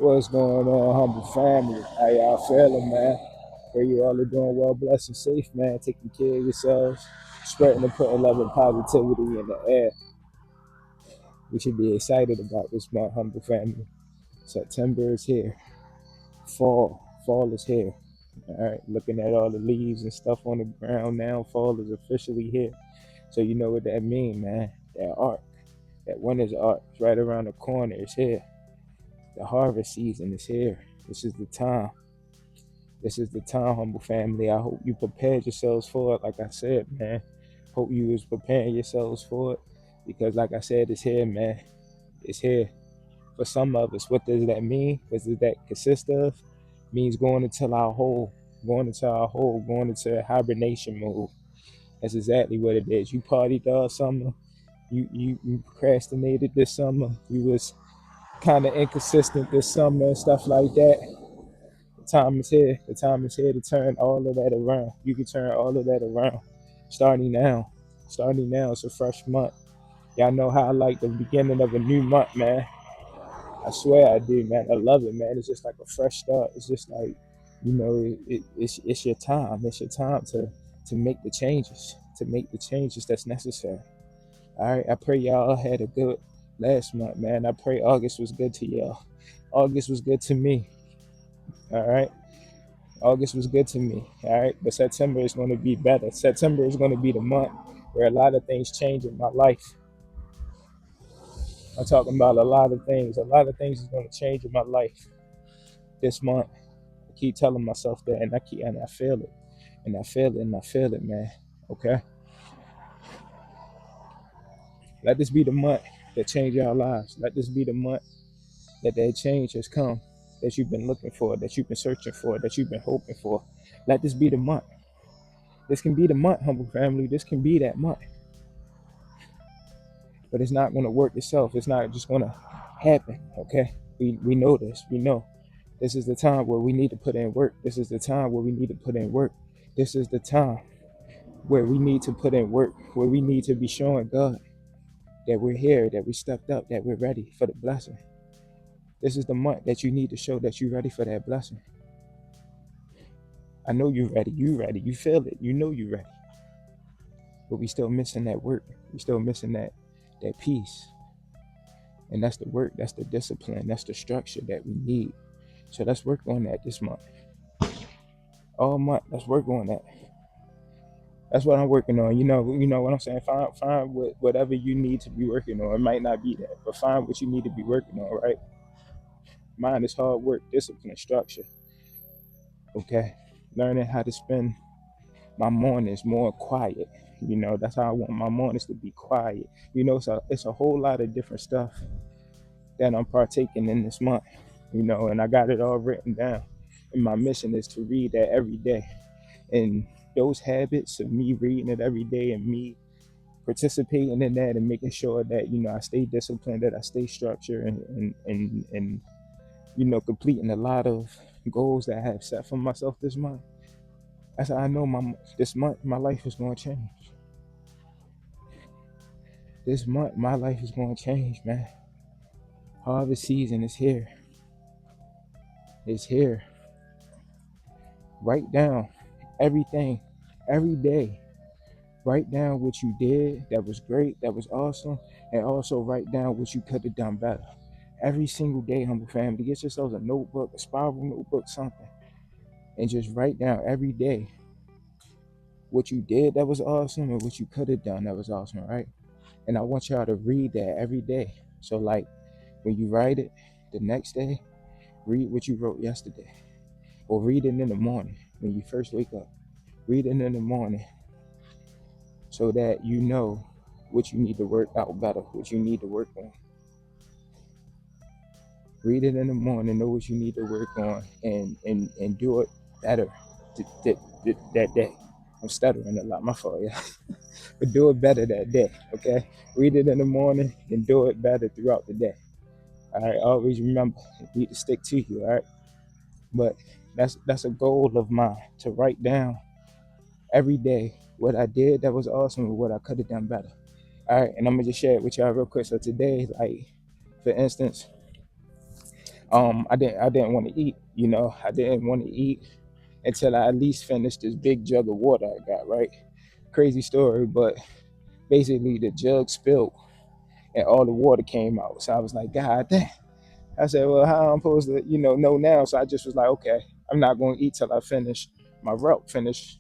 What's going on, humble family? How y'all feeling, man? Pray you all are doing well, blessed, and safe, man. Taking care of yourselves, spreading and putting love and positivity in the air. We should be excited about this month, humble family. September is here. Fall is here. All right, looking at all the leaves and stuff on the ground now, fall is officially here. So you know what that means, man. That arc, that winter's arc, is right around the corner. It's here. The harvest season is here. This is the time. This is the time, humble family. I hope you prepared yourselves for it. Like I said, man. Hope you was preparing yourselves for it. Because like I said, it's here, man. It's here. For some of us, what does that mean? What does that consist of? It means going into hibernation mode. That's exactly what it is. You partied all summer. You procrastinated this summer. You was kind of inconsistent this summer and stuff like that. The time is here. The time is here to turn all of that around. You can turn all of that around. Starting now. Starting now. It's a fresh month. Y'all know how I like the beginning of a new month, man. I swear I do, man. I love it, man. It's just like a fresh start. It's just like, it's your time. It's your time to make the changes. To make the changes that's necessary. All right. I pray y'all had a good last month, man. I pray August was good to y'all. August was good to me. All right. August was good to me, all right? But September is going to be better. September is going to be the month where a lot of things change in my life. I'm talking about a lot of things. A lot of things is going to change in my life this month. I keep telling myself that, and I feel it, and I feel it, and I feel it, man. Okay, let this be the month that change our lives. Let this be the month that change has come, that you've been looking for, that you've been searching for, that you've been hoping for. Let this be the month. This can be the month, humble family. This can be that month. But it's not going to work itself. It's not just going to happen. Okay, we know this. We know this is the time where we need to put in work. This is the time where we need to put in work. This is the time where we need to put in work. Where we need to be showing God that we're here, that we stepped up, that we're ready for the blessing. This is the month that you need to show that you're ready for that blessing. I know you're ready. You ready. You feel it. You know you're ready. But we still missing that work. We still missing that piece. And that's the work, that's the discipline, that's the structure that we need. So let's work on that this month. All month, let's work on that. That's what I'm working on. You know what I'm saying? Find whatever you need to be working on. It might not be that, but find what you need to be working on, right? Mine is hard work, discipline, structure. Okay. Learning how to spend my mornings more quiet. That's how I want my mornings to be quiet. It's a whole lot of different stuff that I'm partaking in this month, and I got it all written down. And my mission is to read that every day. And those habits of me reading it every day and me participating in that and making sure that, I stay disciplined, that I stay structured and completing a lot of goals that I have set for myself this month. I said, I know this month my life is going to change. This month my life is going to change, man. Harvest season is here. It's here. Write down everything, every day. Write down what you did that was great, that was awesome, and also write down what you could have done better. Every single day, humble family, get yourselves a notebook, a spiral notebook, something, and just write down every day what you did that was awesome and what you could have done that was awesome, right? And I want y'all to read that every day. So, like, when you write it the next day, read what you wrote yesterday, or read it in the morning when you first wake up. Read it in the morning so that you know what you need to work out better, what you need to work on. Read it in the morning, know what you need to work on, and do it better that day. I'm stuttering a lot, my fault, yeah. But do it better that day, okay? Read it in the morning and do it better throughout the day. All right, always remember, it need to stick to you, all right? But that's a goal of mine, to write down every day what I did that was awesome and what I could have done better. All right, and I'm gonna just share it with y'all real quick. So today, like, for instance, I didn't want to eat. I didn't want to eat until I at least finished this big jug of water I got. Right, crazy story, but basically the jug spilled and all the water came out. So I was like, God damn. I said, well, how I'm supposed to, know now? So I just was like, okay, I'm not going to eat till I finish my route, finish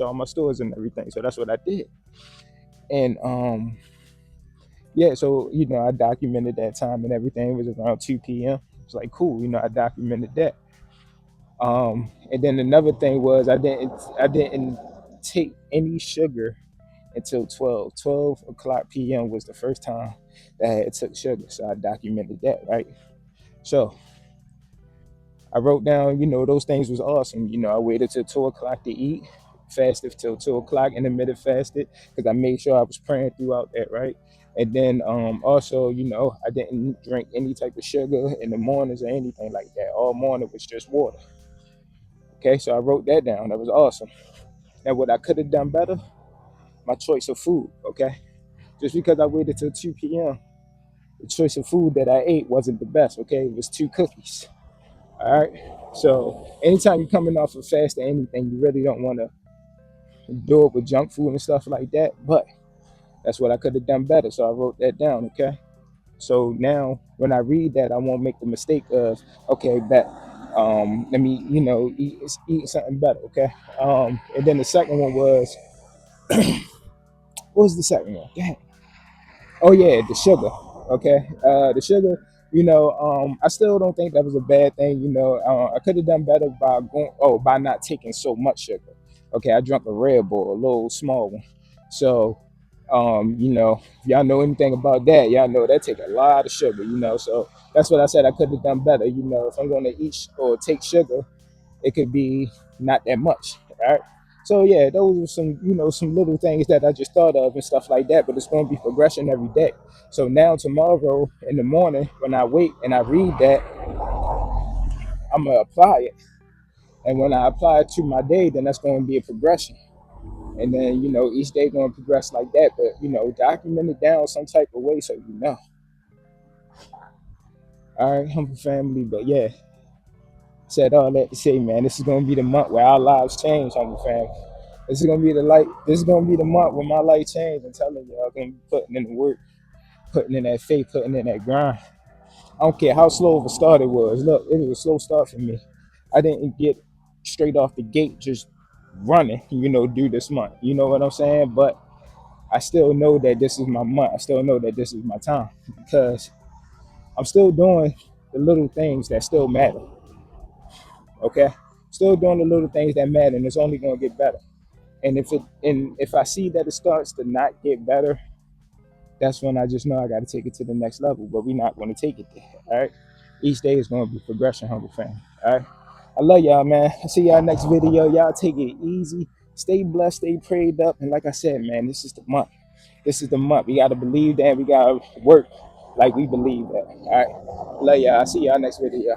all my stores and everything. So that's what I did. And yeah, so I documented that time and everything. It was around 2 p.m. It's like cool, I documented that. And then another thing was I didn't take any sugar until 12 o'clock p.m. was the first time that I had took sugar. So I documented that, right? So I wrote down, those things was awesome. I waited till 2 o'clock to eat, fasted till 2 o'clock, intermittent fasted because I made sure I was praying throughout that, right? And then also, I didn't drink any type of sugar in the mornings or anything like that. All morning was just water. Okay, so I wrote that down. That was awesome. Now, what I could have done better, my choice of food. Okay, just because I waited till 2 p.m., the choice of food that I ate wasn't the best. Okay, it was two cookies. All right. So anytime you're coming off a fast or anything, you really don't want to do it with junk food and stuff like that. But that's what I could have done better. So I wrote that down. Okay. So now when I read that, I won't make the mistake of okay, bet. Let me eat something better. Okay. And then the second one was what was the second one? Dang. Oh yeah, the sugar. Okay, the sugar. I still don't think that was a bad thing. I could have done better by by not taking so much sugar. Okay, I drank a Red Bull, a little small one. So, if y'all know anything about that, y'all know that take a lot of sugar. So that's what I said. I could have done better. If I'm going to eat or take sugar, it could be not that much. Right. So yeah, those are some little things that I just thought of and stuff like that. But it's going to be progression every day. So now tomorrow in the morning when I wake and I read that, I'm gonna apply it. And when I apply it to my day, then that's going to be a progression. And then each day going to progress like that. But document it down some type of way so you know. All right, humble family. But yeah, said all that to say, man, this is going to be the month where our lives change, humble family. This is gonna be the light. This is gonna be the month when my life changed. I'm telling you, I'm gonna be putting in the work, putting in that faith, putting in that grind. I don't care how slow of a start it was. Look, it was a slow start for me. I didn't get straight off the gate just running, do this month. You know what I'm saying? But I still know that this is my month. I still know that this is my time because I'm still doing the little things that still matter. Okay, still doing the little things that matter, and it's only gonna get better. And if I see that it starts to not get better, that's when I just know I got to take it to the next level. But we're not going to take it there. All right. Each day is going to be progression, humble fan. All right. I love y'all, man. I see y'all next video. Y'all take it easy. Stay blessed. Stay prayed up. And like I said, man, this is the month. This is the month. We got to believe that. We got to work like we believe that. All right. Love y'all. I see y'all next video.